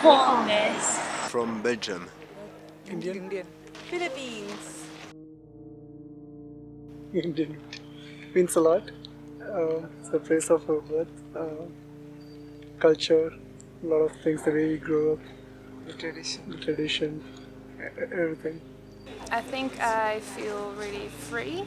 本です。 From Belgium. Indian. Philippines. Indian means a lot. It's the place of our birth, culture, a lot of things, the way we grow up, The tradition. the tradition, everything. I think I feel really free.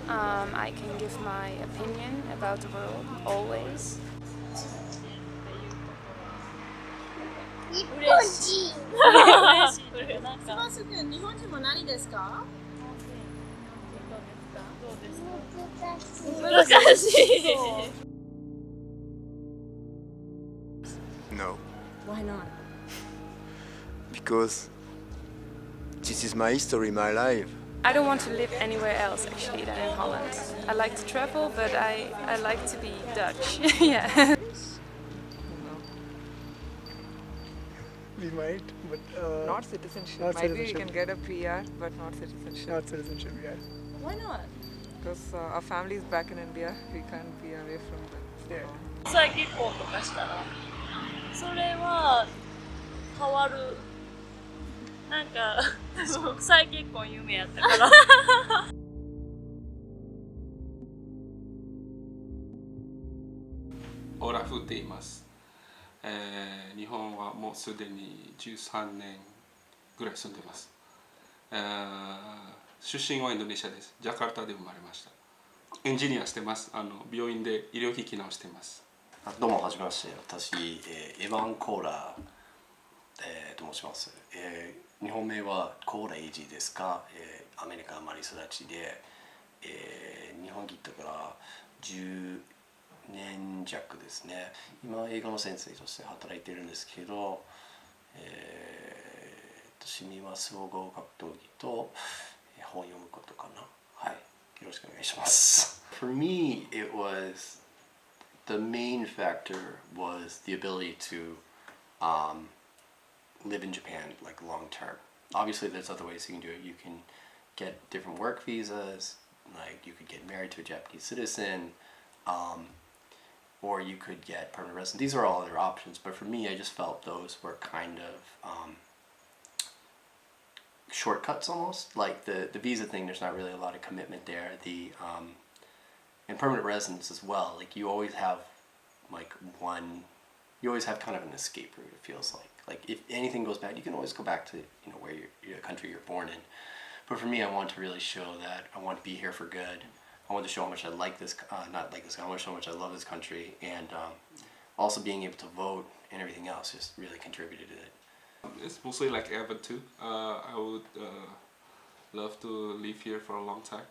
I can give my opinion about the world always. 嬉しい。嬉しいというかなんか。翼くん、日本人も何ですか？どうですか。難しい。No. Why not? Because this is my history, my life. I don't want to live anywhere else actually than in Holland. I like to travel, but I like to be Dutch. Yeah. We might, but Not citizenship. Not Maybe citizenship. we can get a PR, but not citizenship. not citizenship. Yeah. Why not? Because our family is back in India. We can't be away from them. Yeah. 国際結婚とかしたらそれは変わる。なんか国際結婚夢やったから。オラフって言います。日本はもうすでに13年ぐらい住んでます。出身はインドネシアです。ジャカルタで生まれました。エンジニアしてます。病院で医療機器直してます。どうもはじめまして。私、エヴァン・コーラー、と申します。日本名はコーラ・エイジですが、アメリカ生まれ育ちで、日本に行ってから10年弱ですね。今英語の先生として働いているんですけど、趣味は総合格闘技と本読むことかな。はい、よろしくお願いします。For me, it was the main factor was the ability to live in Japan like long term. Obviously, there's other ways you can do it. You can get different work visas, like you could get married to a Japanese citizen. Or you could get permanent residence. These are all other options, but for me, I just felt those were kind of shortcuts almost. Like the visa thing, there's not really a lot of commitment there. And permanent residence as well. Like you always have you always have kind of an escape route. It feels like if anything goes bad, you can always go back to where your country you're born in. But for me, I want to really show that I want to be here for good. I want to show how much I like this, not like this, I want to show how much I love this country, and also being able to vote and everything else just really contributed to it. It's mostly like Evan too. I would love to live here for a long time,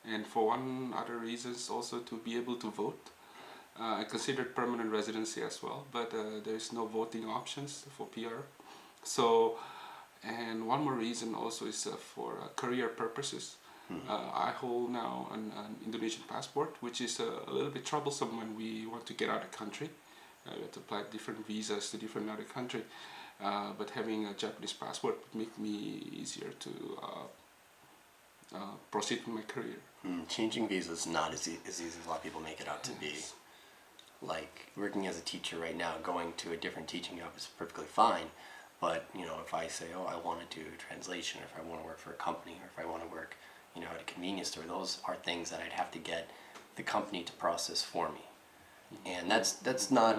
and for one other reasons also to be able to vote. I considered permanent residency as well, but there's no voting options for PR. So, and one more reason also is for career purposes. I hold now an Indonesian passport, which is a little bit troublesome when we want to get out of the country. We have to apply different visas to different other country. But having a Japanese passport would make me easier to proceed with my career. Changing visas is not as easy as a lot of people make it out to be. Like working as a teacher right now, going to a different teaching job is perfectly fine. But if I say, oh, I want to do translation, or if I want to work for a company, or if I want to work at a convenience store, those are things that I'd have to get the company to process for me. And that's not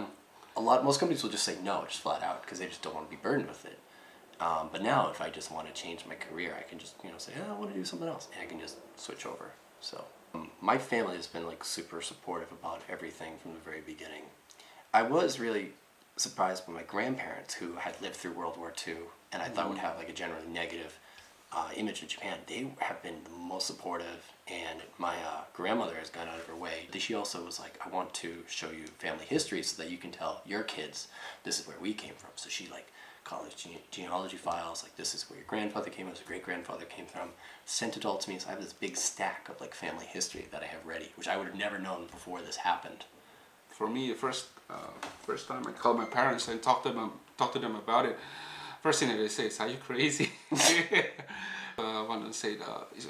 most companies will just say no, just flat out, because they just don't want to be burdened with it. But now if I just want to change my career, I can just say, I want to do something else, and I can just switch over. So my family has been like super supportive about everything from the very beginning. I was really surprised by my grandparents, who had lived through World War II, and I thought would have like a generally negative image of Japan. They have been the most supportive, and my grandmother has gone out of her way. She also was like, I want to show you family history so that you can tell your kids this is where we came from. So she like college genealogy files, like this is where your grandfather came from, this is where your great-grandfather came from, sent it all to me. So I have this big stack of like family history that I have ready, which I would have never known before this happened. For me, the first time I called my parents and talked to them about it, first thing that they say is, "Are you crazy?" One said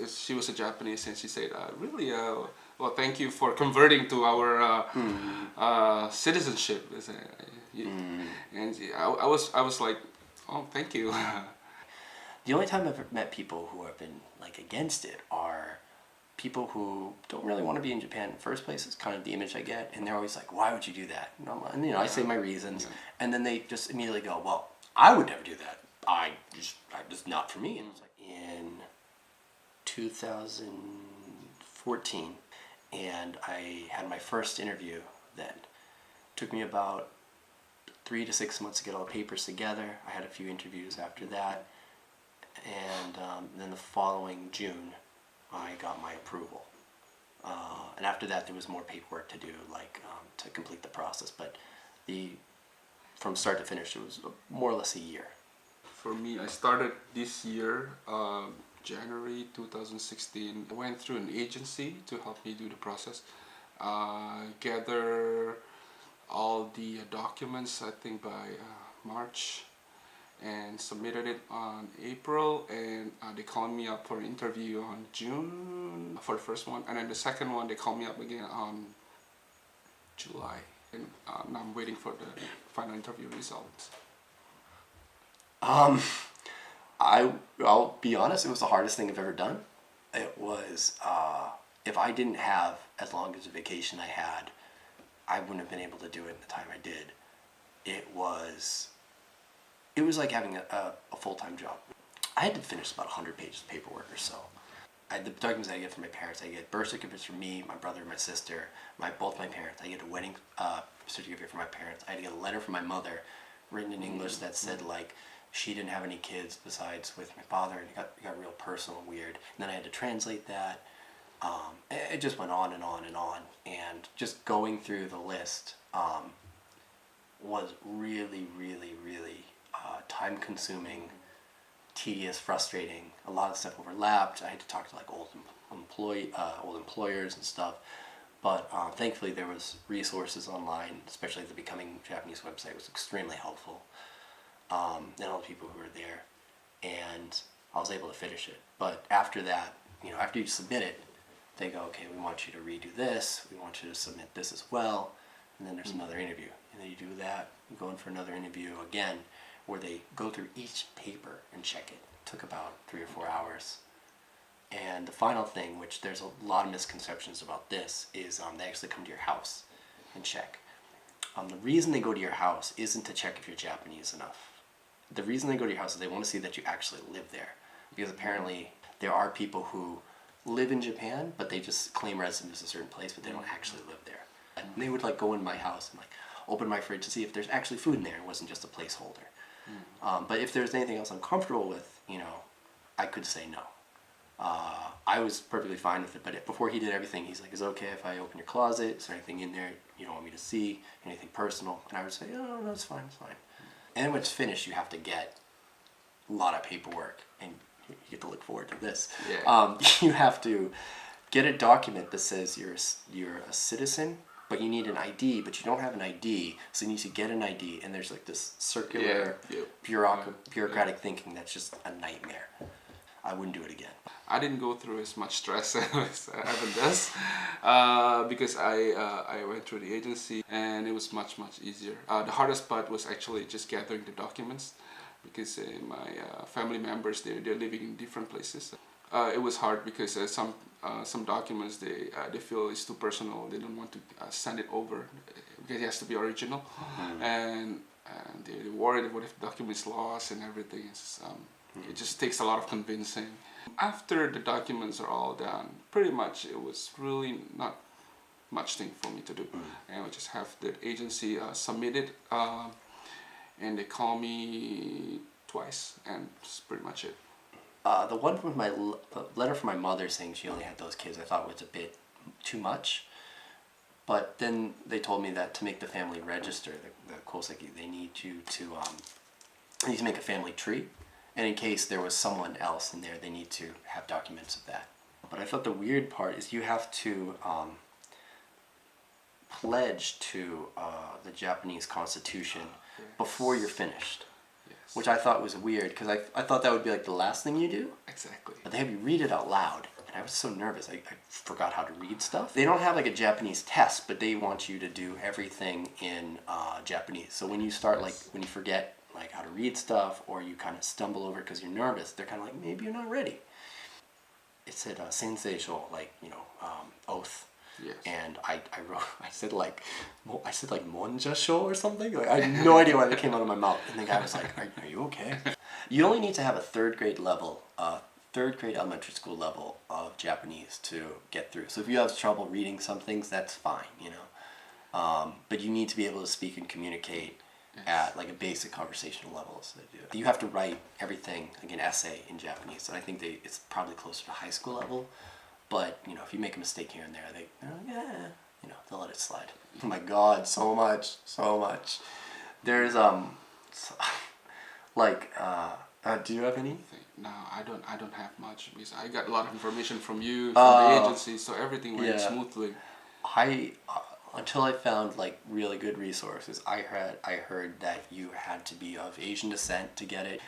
she was a Japanese, and she said, "Really? Well, thank you for converting to our citizenship." And I was like, oh, thank you. The only time I've ever met people who have been like against it are people who don't really want to be in Japan in the first place. It's kind of the image I get, and they're always like, "Why would you do that?" And I say my reasons, and then they just immediately go, "Well, I would never do that. I just not for me." And it's like in 2014, and I had my first interview. Then took me about 3 to 6 months to get all the papers together. I had a few interviews after that, and then the following June, I got my approval. And after that, there was more paperwork to do, like to complete the process. But from start to finish, it was more or less a year. For me, I started this year, January 2016. I went through an agency to help me do the process. Gather all the documents, I think by March, and submitted it on April, and they called me up for an interview on June for the first one, and then the second one they called me up again on July, and now I'm waiting for the final interview results. I'll be honest, it was the hardest thing I've ever done. It was, if I didn't have as long as a vacation I had, I wouldn't have been able to do it in the time I did. It was like having a full-time job. I had to finish about 100 pages of paperwork or so. The documents I get from my parents, I get birth certificates from me, my brother, my sister, both my parents. I get a wedding certificate from my parents. I had to get a letter from my mother written in English that said like she didn't have any kids besides with my father, and it got real personal and weird. And then I had to translate that. It just went on and on and on, and just going through the list was really, really, really time-consuming, tedious, frustrating. A lot of stuff overlapped. I had to talk to like old employers and stuff, but thankfully there was resources online, especially the Becoming Japanese website was extremely helpful, and all the people who were there, and I was able to finish it. But after that, after you submit it, they go, okay, we want you to redo this, we want you to submit this as well, and then there's another interview. And then you do that, you go in for another interview again, where they go through each paper and check it. It took about 3 or 4 hours. And the final thing, which there's a lot of misconceptions about this, is they actually come to your house and check. The reason they go to your house isn't to check if you're Japanese enough. The reason they go to your house is they want to see that you actually live there. Because apparently there are people who live in Japan, but they just claim residence in a certain place, but they don't actually live there. And they would like go in my house and like open my fridge to see if there's actually food in there. It wasn't just a placeholder. But if there's anything else I'm comfortable with, I could say no. I was perfectly fine with it, but before he did everything, he's like, is it okay if I open your closet? Is there anything in there you don't want me to see? Anything personal? And I would say, oh, no, it's fine, it's fine. And then when it's finished, you have to get a lot of paperwork, and you get to look forward to this. Yeah. You have to get a document that says you're a citizen, but you need an ID, but you don't have an ID, so you need to get an ID, and there's like this circular bureaucratic thinking that's just a nightmare. I wouldn't do it again. I didn't go through as much stress as Evan does, because I went through the agency, and it was much easier. The hardest part was actually just gathering the documents, because my family members, they're living in different places. It was hard because some documents they feel is too personal. They don't want to send it over because it has to be original, and they're worried what if the document is lost and everything. It just takes a lot of convincing. After the documents are all done, pretty much it was really not much thing for me to do, and I just have the agency submit it, and they call me twice, and that's pretty much it. The one with the letter from my mother saying she only had those kids, I thought was a bit too much. But then they told me that to make the family register, the Koseki, they need you to make a family tree. And in case there was someone else in there, they need to have documents of that. But I thought the weird part is you have to pledge to the Japanese Constitution before you're finished. Which I thought was weird, because I thought that would be like the last thing you do. Exactly. But they have you read it out loud, and I was so nervous. I forgot how to read stuff. They don't have like a Japanese test, but they want you to do everything in Japanese. So when you start like, when you forget like how to read stuff, or you kind of stumble over because you're nervous, they're kind of like, maybe you're not ready. It said sensei sho, like, you know, oath. Yes. And I said like monja sho or something. Like, I had no idea why that came out of my mouth. And the guy was like, are you okay? You only need to have a third grade elementary school level of Japanese to get through. So if you have trouble reading some things, that's fine, you know. But you need to be able to speak and communicate at like a basic conversational level. So you have to write everything, like an essay in Japanese. And I think it's probably closer to high school level. But, you know, if you make a mistake here and there, they're like, yeah, you know, they'll let it slide. Oh my God, so much. There's, do you have any? No, I don't have much, because I got a lot of information from you, from the agency, so everything went smoothly. Until I found like really good resources, I heard that you had to be of Asian descent to get it.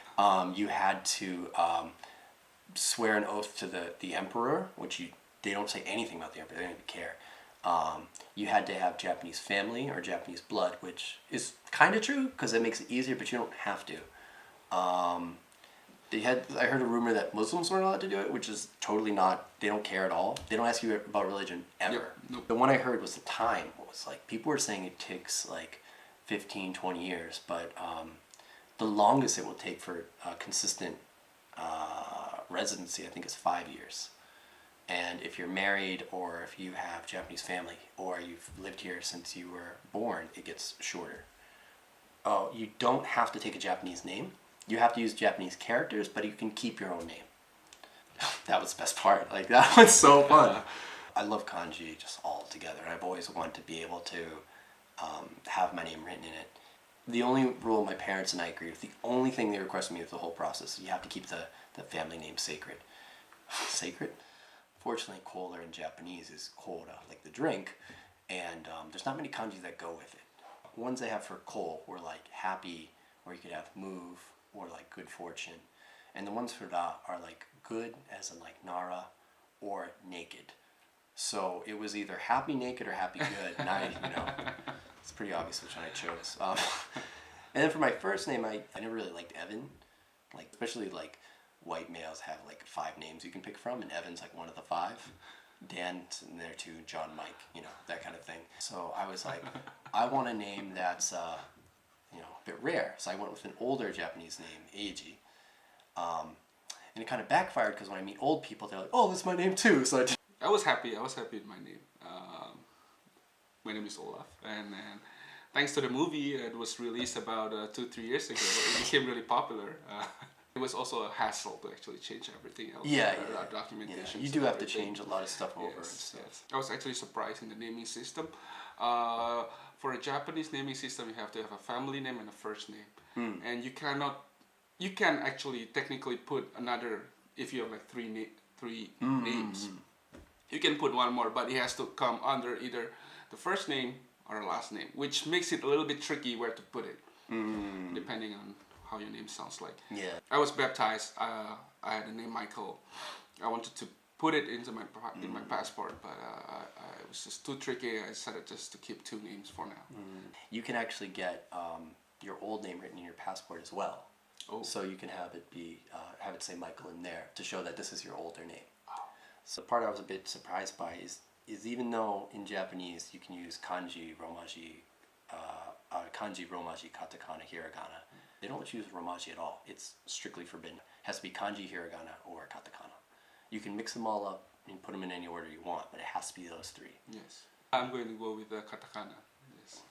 You had to swear an oath to the emperor, which they don't say anything about the emperor, they don't even care. You had to have Japanese family or Japanese blood, which is kind of true because it makes it easier, but you don't have to. I heard a rumor that Muslims weren't allowed to do it, which is totally not. They don't care at all. They don't ask you about religion ever. Yep. Nope. The one I heard was the time. It was like people were saying it takes like 15, 20 years, but the longest it will take for consistent residency, I think, is 5 years. And if you're married, or if you have Japanese family, or you've lived here since you were born, it gets shorter. Oh, you don't have to take a Japanese name. You have to use Japanese characters, but you can keep your own name. That was the best part. Like, that was so fun. I love kanji just all together. I've always wanted to be able to have my name written in it. The only rule my parents and I agreed with, the only thing they requested me with the whole process, you have to keep the family name sacred. Sacred? Fortunately, Koehler in Japanese is koura, like the drink, and there's not many kanji that go with it. Ones they have for ko were like happy, or you could have move, or like good fortune. And the ones for ra are like good, as in like nara, or naked. So it was either happy naked or happy good, and it's pretty obvious which one I chose. And then for my first name, I never really liked Evan. Like, especially like white males have like 5 names you can pick from, and Evan's like one of the 5. Dan's in there too, John, Mike, that kind of thing. So I was like, I want a name that's a bit rare. So I went with an older Japanese name, Eiji. And it kind of backfired because when I meet old people, they're like, oh, that's my name too. So I was happy with my name. My name is Olaf, and thanks to the movie, it was released about 2-3 years ago. It became really popular. It was also a hassle to actually change everything else. Documentation. You do have to change a lot of stuff over. Yes. I was actually surprised in the naming system. For a Japanese naming system, you have to have a family name and a first name, and you can actually technically put another. If you have like three names, you can put one more, but it has to come under either the first name or the last name, which makes it a little bit tricky where to put it, depending on how your name sounds like. Yeah. I was baptized. I had the name Michael. I wanted to put it into my passport, but it was just too tricky. I decided just to keep 2 names for now. You can actually get your old name written in your passport as well. Oh. So you can have it say Michael in there to show that this is your older name. Oh. So the part I was a bit surprised by is even though in Japanese you can use kanji, romaji, katakana, hiragana, they don't let you use romaji at all. It's strictly forbidden. It has to be kanji, hiragana, or katakana. You can mix them all up and put them in any order you want, but it has to be those 3. Yes. I'm going to go with the katakana. Yes.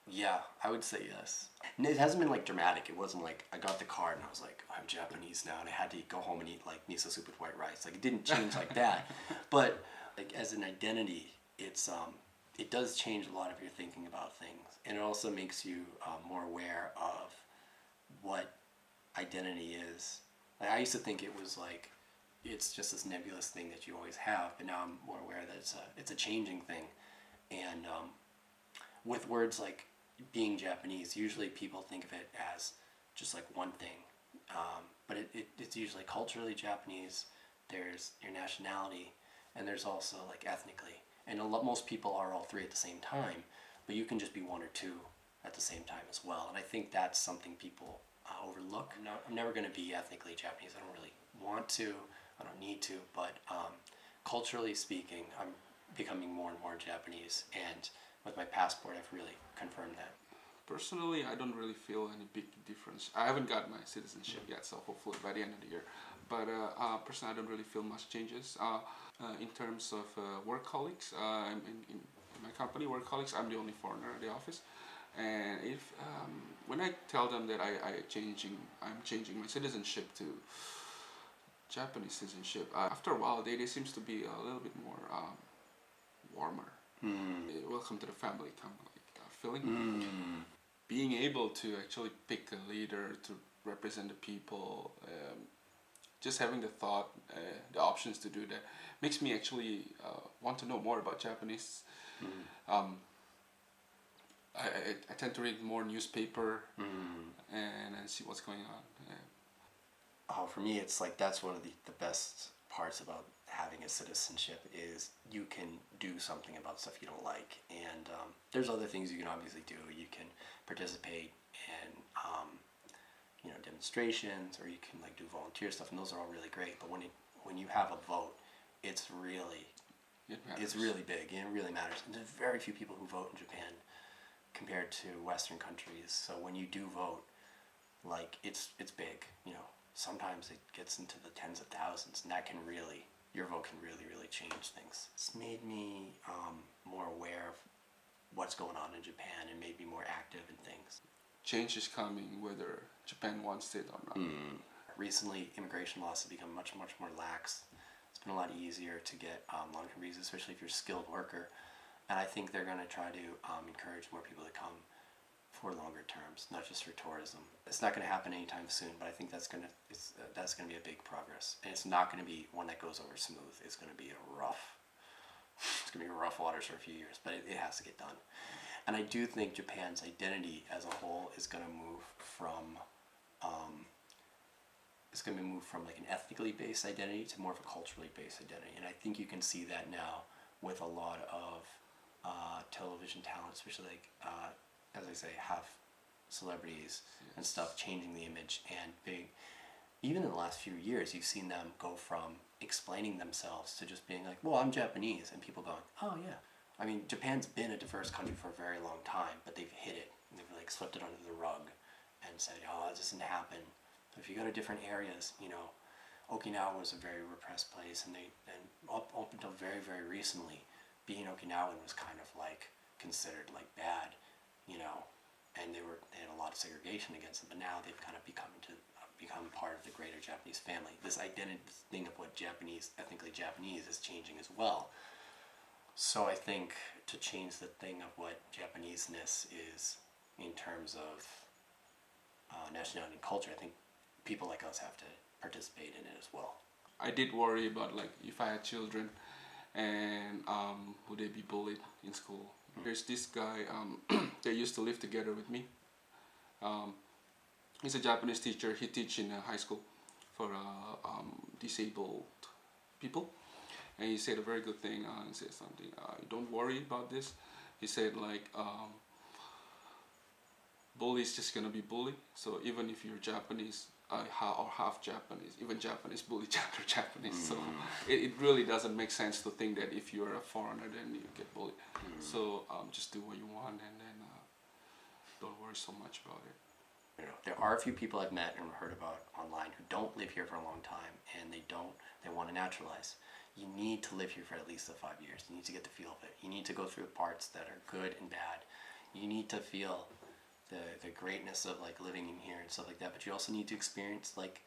Yeah, I would say yes. It hasn't been like dramatic. It wasn't like I got the card and I was like, I'm Japanese now, and I had to go home and eat like miso soup with white rice. Like, it didn't change like that. But like as an identity, it does change a lot of your thinking about things, and it also makes you more aware of what identity is. Like, I used to think it was like it's just this nebulous thing that you always have, but now I'm more aware that it's a changing thing. And with words like being Japanese, usually people think of it as just like one thing, but it's usually culturally Japanese, there's your nationality, and there's also like ethnically. And most people are all three at the same time, but you can just be one or two at the same time as well. And I think that's something people overlook. I'm never going to be ethnically Japanese. I don't really want to. I don't need to. But culturally speaking, I'm becoming more and more Japanese. And with my passport, I've really confirmed that. Personally, I don't really feel any big difference. I haven't got my citizenship yet, so hopefully by the end of the year. But personally, I don't really feel much changes. In terms of work colleagues, in my company, work colleagues, I'm the only foreigner at the office. And if when I tell them that I'm changing my citizenship to Japanese citizenship, after a while they seems to be a little bit more warmer. Welcome to the family kind of like feeling. Being able to actually pick a leader to represent the people, just having the thought, the options to do that makes me actually want to know more about Japanese. I tend to read more newspaper and see what's going on. Oh, for me, it's like that's one of the best parts about having a citizenship is you can do something about stuff you don't like. And there's other things you can obviously do. You can participate in demonstrations, or you can like do volunteer stuff, and those are all really great. But when you have a vote, it's really big, and it really matters. And there's very few people who vote in Japan compared to Western countries. So when you do vote, like it's big. Sometimes it gets into the tens of thousands, and your vote can really change things. It's made me more aware of what's going on in Japan and made me more active in things. Change is coming whether Japan wants it or not. Recently, immigration laws have become much more lax. It's been a lot easier to get long-term visas, especially if you're a skilled worker. And I think they're going to try to encourage more people to come for longer terms, not just for tourism. It's not going to happen anytime soon, but I think that's going to be a big progress. And it's not going to be one that goes over smooth. It's going to be rough waters for a few years, but it has to get done. And I do think Japan's identity as a whole is going to move from like an ethnically based identity to more of a culturally based identity. And I think you can see that now with a lot of television talent, especially like as I say, half celebrities and stuff, changing the image and big. Even in the last few years, you've seen them go from explaining themselves to just being like, well, I'm Japanese, and people going, oh yeah. I mean, Japan's been a diverse country for a very long time, but they've hid it, and they've like swept it under the rug and said, oh, this doesn't happen. If you go to different areas, Okinawa was a very repressed place, and up until very, very recently, being Okinawan was kind of like considered like bad, and they had a lot of segregation against them. But now they've kind of become part of the greater Japanese family. This identity thing of what ethnically Japanese is changing as well. So I think to change the thing of what Japaneseness is in terms of nationality and culture, I think people like us have to participate in it as well. I did worry about like if I had children and would they be bullied in school. There's this guy that used to live together with me. He's a Japanese teacher. He teaches in a high school for disabled people. And he said a very good thing. He said something, don't worry about this. He said like, bully is just going to be bully. So even if you're Japanese or half Japanese, even Japanese bully other Japanese. So it really doesn't make sense to think that if you're a foreigner then you get bullied. So just do what you want and then don't worry so much about it. There are a few people I've met and heard about online who don't live here for a long time and they want to naturalize. You need to live here for at least 5 years. You need to get the feel of it. You need to go through the parts that are good and bad. You need to feel the greatness of like living in here and stuff like that, but you also need to experience, like,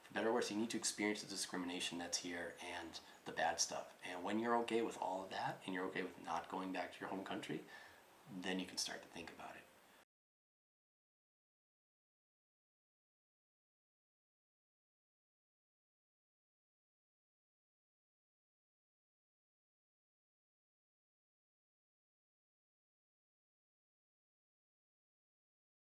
for better or worse, you need to experience the discrimination that's here and the bad stuff. And when you're okay with all of that and you're okay with not going back to your home country, then you can start to think about it.